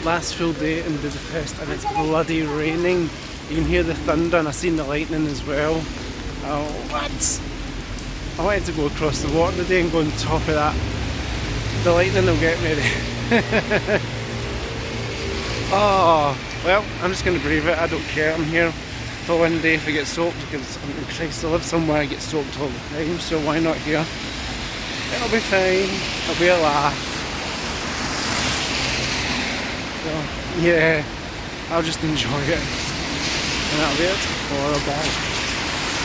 last full day in Budapest, and it's bloody raining. You can hear the thunder, and I've seen the lightning as well. Oh, what? I wanted to go across the water today and go on top of that. The lightning will get me there. Oh, well, I'm just going to brave it. I don't care. I'm here for one day if I get soaked, because I'm in Christ, I live somewhere I get soaked all the time, so why not here? It'll be fine. It'll be a laugh. So, yeah, I'll just enjoy it. And that'll be it. Horrible.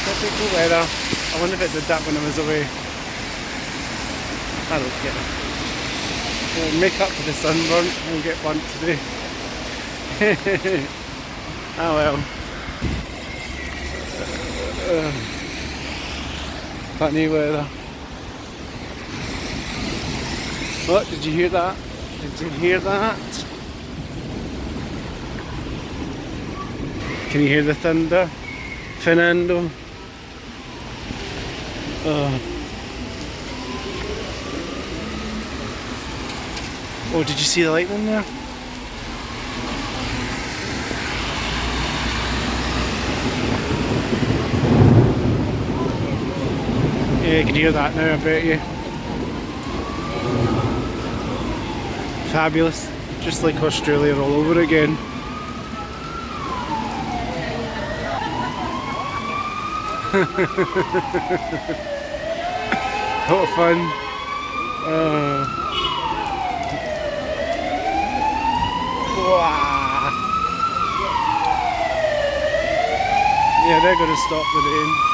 Typical weather. I wonder if it did that when I was away. I don't care. We'll make up for the sunburn. We'll get burnt today. Oh well. Funny weather. What? Did you hear that? Did you hear that? Can you hear the thunder? Fernando. Oh, did you see the lightning there? Yeah, you can hear that now, I bet you. Fabulous. Just like Australia all over again. What fun. Wow. Yeah, they're going to stop the rain.